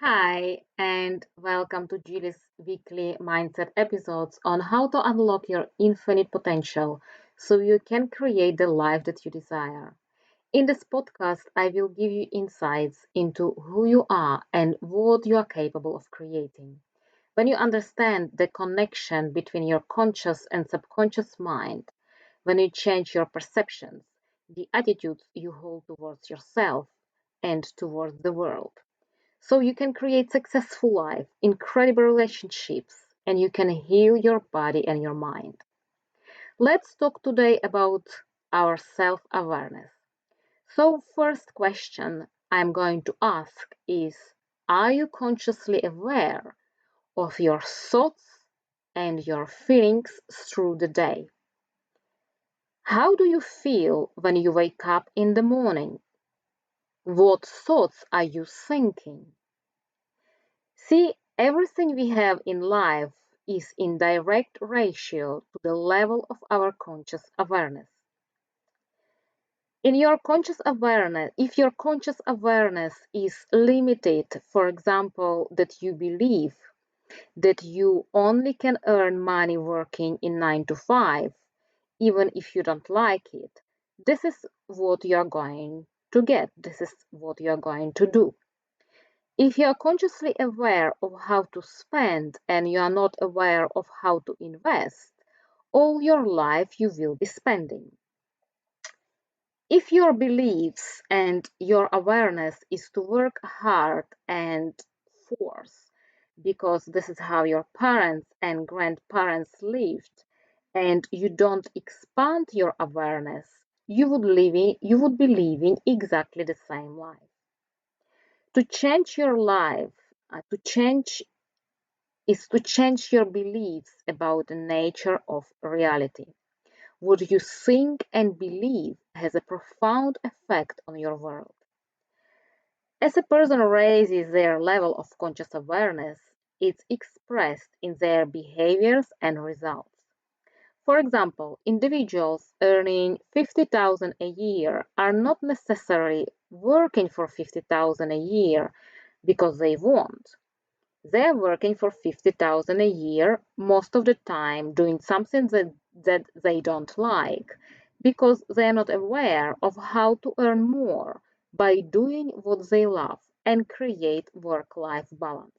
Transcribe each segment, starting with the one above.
Hi, and welcome to Julie's weekly mindset episodes on how to unlock your infinite potential so you can create the life that you desire. In this podcast, I will give you insights into who you are and what you are capable of creating. When you understand the connection between your conscious and subconscious mind, when you change your perceptions, the attitudes you hold towards yourself and towards the world, so you can create successful life, incredible relationships, and you can heal your body and your mind. Let's talk today about our self-awareness. So first question I'm going to ask is, are you consciously aware of your thoughts and your feelings through the day? How do you feel when you wake up in the morning? What thoughts are you thinking? See, everything we have in life is in direct ratio to the level of our conscious awareness. In your conscious awareness, if your conscious awareness is limited, for example, that you believe that you only can earn money working in 9 to 5, even if you don't like it, this is what you're going to get. This is what you're going to do. If you are consciously aware of how to spend and you are not aware of how to invest, all your life you will be spending. If your beliefs and your awareness is to work hard and force, because this is how your parents and grandparents lived, and you don't expand your awareness, you would be living exactly the same life. To change your life, to change is to change your beliefs about the nature of reality. What you think and believe has a profound effect on your world. As a person raises their level of conscious awareness, it's expressed in their behaviors and results. For example, individuals earning 50,000 a year are not necessarily working for 50,000 a year because they want. They're working for 50,000 a year most of the time doing something that they don't like because they're not aware of how to earn more by doing what they love and create work-life balance.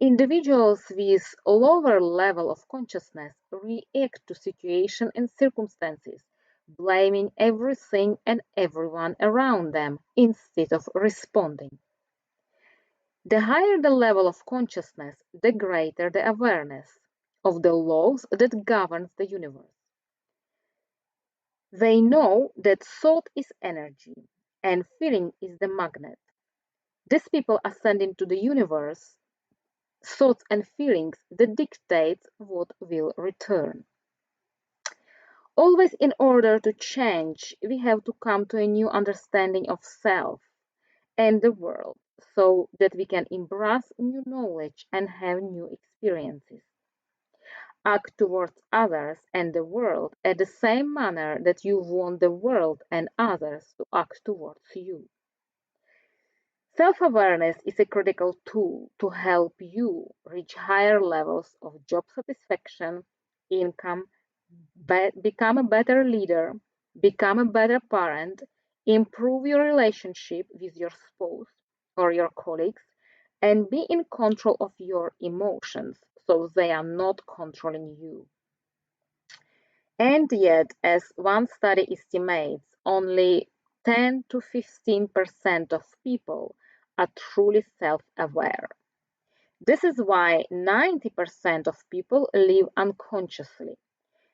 Individuals with a lower level of consciousness react to situations and circumstances, blaming everything and everyone around them instead of responding. The higher the level of consciousness, the greater the awareness of the laws that govern the universe. They know that thought is energy and feeling is the magnet. These people ascend into the universe, thoughts and feelings that dictate what will return. Always in order to change, we have to come to a new understanding of self and the world so that we can embrace new knowledge and have new experiences. Act towards others and the world at the same manner that you want the world and others to act towards you. Self awareness is a critical tool to help you reach higher levels of job satisfaction, income, become a better leader, become a better parent, improve your relationship with your spouse or your colleagues, and be in control of your emotions so they are not controlling you. And yet, as one study estimates, only 10 to 15% of people are truly self aware. This is why 90% of people live unconsciously.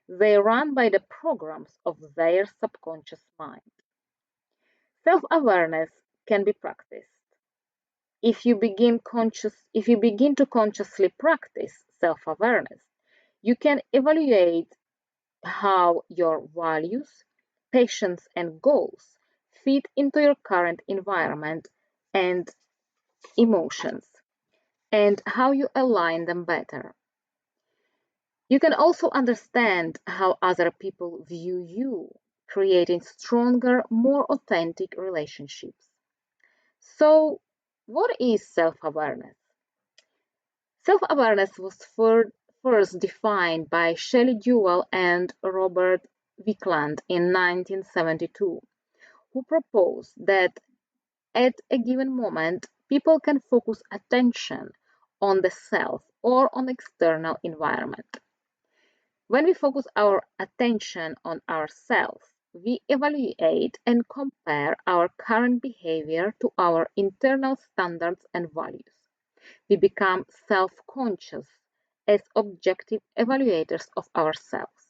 They run by the programs of their subconscious mind. Self awareness can be practiced. If you begin to consciously practice self awareness, you can evaluate how your values, passions, and goals fit into your current environment and emotions, and how you align them better. You can also understand how other people view you, creating stronger, more authentic relationships. So, What is self awareness? Self awareness was first defined by Shelley Duvall and Robert Wickland in 1972, who proposed that at a given moment, people can focus attention on the self or on external environment. When we focus our attention on ourselves, we evaluate and compare our current behavior to our internal standards and values. We become self conscious as objective evaluators of ourselves.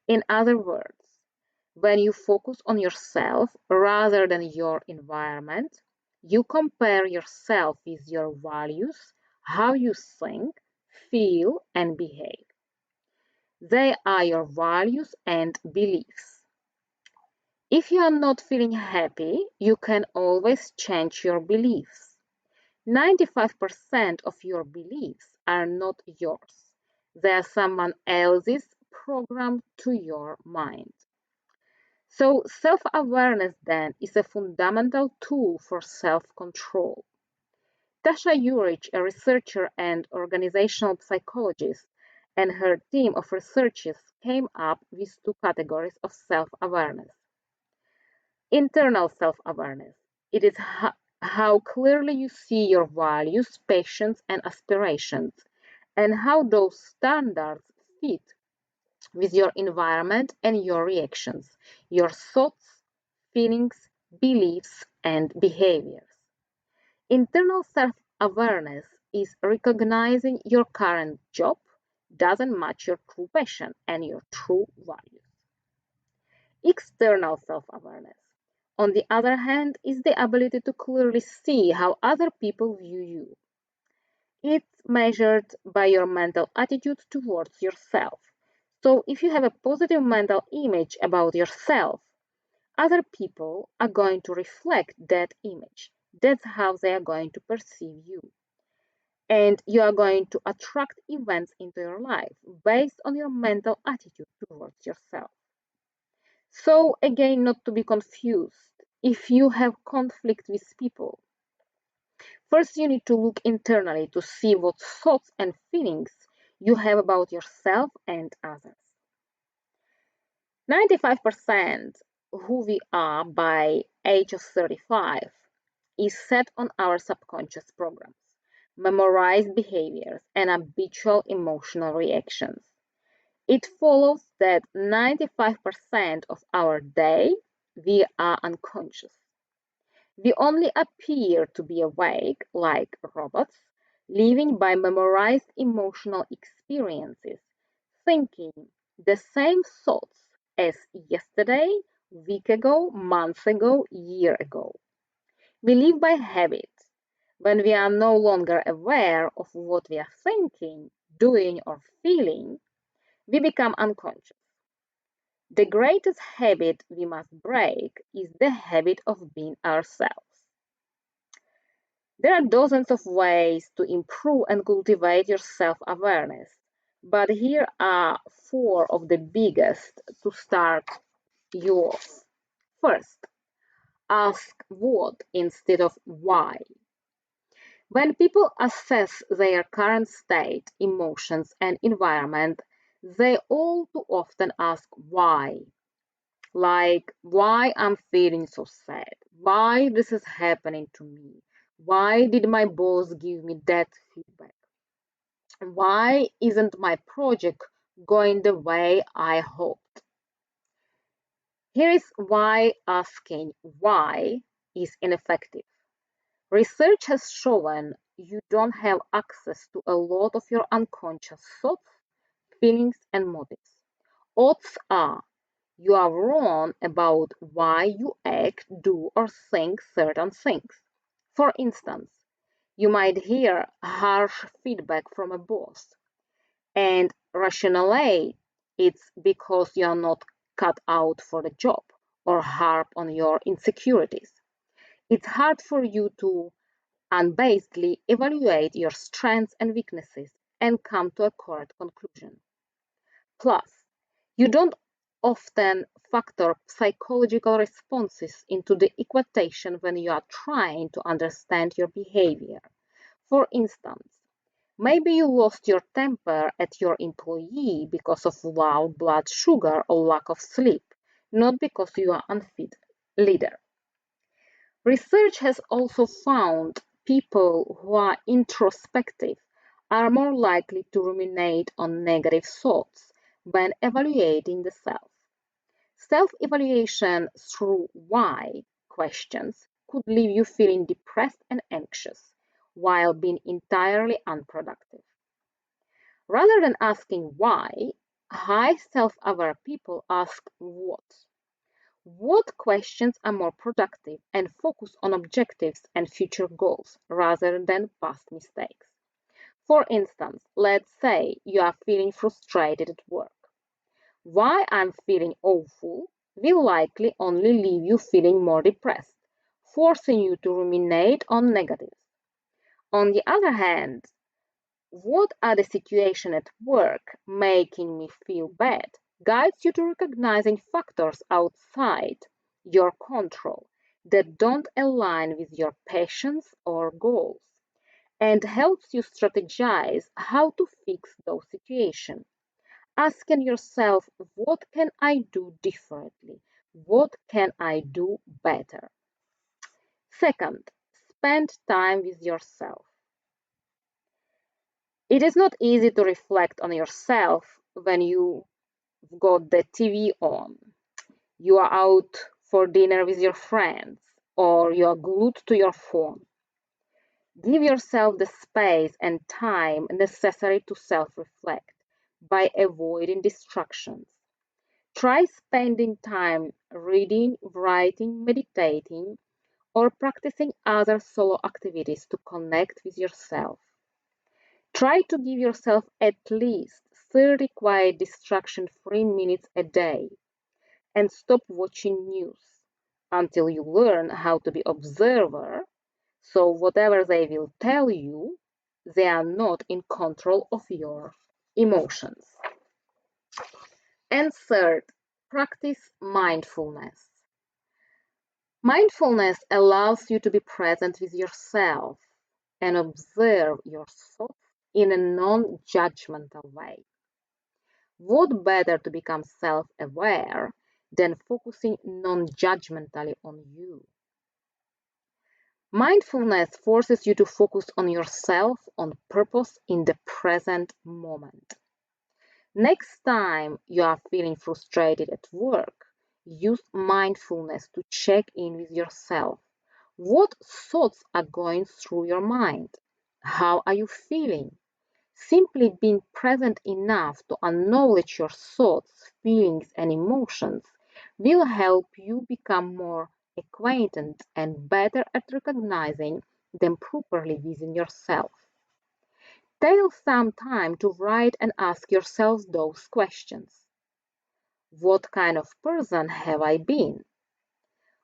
In other words, when you focus on yourself rather than your environment, you compare yourself with your values, how you think, feel, and behave. They are your values and beliefs. If you are not feeling happy, you can always change your beliefs. 95% of your beliefs are not yours. They are someone else's programmed to your mind. So, self awareness then is a fundamental tool for self control. Tasha Eurich, a researcher and organizational psychologist, and her team of researchers came up with two categories of self awareness. Internal self awareness. It is how clearly you see your values, passions, and aspirations, and how those standards fit with your environment and your reactions, your thoughts, feelings, beliefs, and behaviors. Internal self awareness is recognizing your current job doesn't match your true passion and your true values. External self awareness, on the other hand, is the ability to clearly see how other people view you. It's measured by your mental attitude towards yourself. So, if you have a positive mental image about yourself, other people are going to reflect that image. That's how they are going to perceive you. And you are going to attract events into your life based on your mental attitude towards yourself. So, again, not to be confused, if you have conflict with people, first you need to look internally to see what thoughts and feelings you have about yourself and others. 95% who we are by age of 35 is set on our subconscious programs, memorized behaviors, and habitual emotional reactions. It follows that 95% of our day we are unconscious. We only appear to be awake like robots, living by memorized emotional experiences, thinking the same thoughts as yesterday, week ago, month ago, year ago. We live by habit. When we are no longer aware of what we are thinking, doing, or feeling, we become unconscious. The greatest habit we must break is the habit of being ourselves. There are dozens of ways to improve and cultivate your self awareness, but here are four of the biggest to start you off. First, ask what instead of why. When people assess their current state, emotions, and environment, they all too often ask why. Like, why I'm feeling so sad? Why this is happening to me? Why did my boss give me that feedback? Why isn't my project going the way I hoped? Here is why asking why is ineffective. Research has shown you don't have access to a lot of your unconscious thoughts, feelings, and motives. Odds are you are wrong about why you act, do, or think certain things. For instance, you might hear harsh feedback from a boss and rationalize it's because you are not cut out for the job or harp on your insecurities. It's hard for you to unbasedly evaluate your strengths and weaknesses and come to a correct conclusion. Plus, you don't often factor psychological responses into the equation when you are trying to understand your behavior. For instance, maybe you lost your temper at your employee because of low blood sugar or lack of sleep, not because you are unfit leader. Research has also found people who are introspective are more likely to ruminate on negative thoughts when evaluating the self. Self-evaluation through why questions could leave you feeling depressed and anxious while being entirely unproductive. Rather than asking why, high self-aware people ask what. What questions are more productive and focus on objectives and future goals rather than past mistakes? For instance, let's say you are feeling frustrated at work. Why I'm feeling awful will likely only leave you feeling more depressed, forcing you to ruminate on negatives. On the other hand, what are the situations at work making me feel bad guides you to recognizing factors outside your control that don't align with your passions or goals and helps you strategize how to fix those situations. Asking yourself, what can I do differently? What can I do better? Second, spend time with yourself. It is not easy to reflect on yourself when you've got the TV on, you are out for dinner with your friends, or you are glued to your phone. Give yourself the space and time necessary to self reflect by avoiding distractions. Try spending time reading, writing, meditating, or practicing other solo activities to connect with yourself. Try to give yourself at least 30 quiet distraction free minutes a day and stop watching news until you learn how to be observer so whatever they will tell you they are not in control of your emotions. And third, practice mindfulness. Mindfulness allows you to be present with yourself and observe your thoughts in a non-judgmental way. What better to become self-aware than focusing non-judgmentally on you? Mindfulness forces you to focus on yourself on purpose in the present moment. Next time you are feeling frustrated at work, use mindfulness to check in with yourself. What thoughts are going through your mind? How are you feeling? Simply being present enough to acknowledge your thoughts, feelings, and emotions will help you become more acquainted and better at recognizing them properly within yourself. Take some time to write and ask yourself those questions. What kind of person have I been?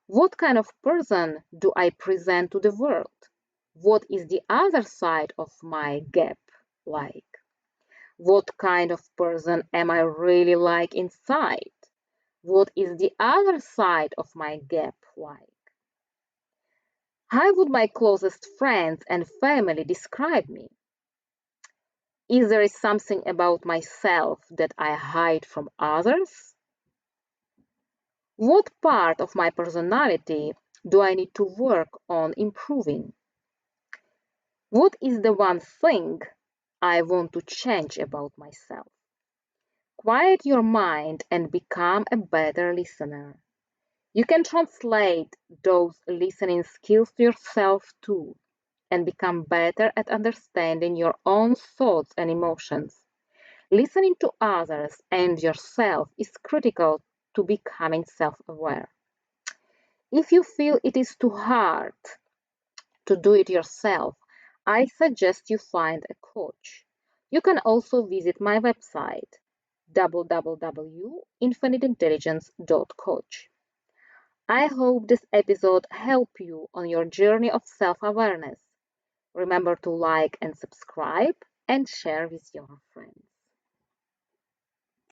What kind of person do I present to the world? What is the other side of my gap like? What kind of person am I really like inside? What is the other side of my gap like? How would my closest friends and family describe me? Is there something about myself that I hide from others? What part of my personality do I need to work on improving? What is the one thing I want to change about myself? Quiet your mind and become a better listener. You can translate those listening skills to yourself too and become better at understanding your own thoughts and emotions. Listening to others and yourself is critical to becoming self aware. If you feel it is too hard to do it yourself, I suggest you find a coach. You can also visit my website www.infiniteintelligence.coach. I hope this episode helped you on your journey of self-awareness. Remember to like and subscribe and share with your friends.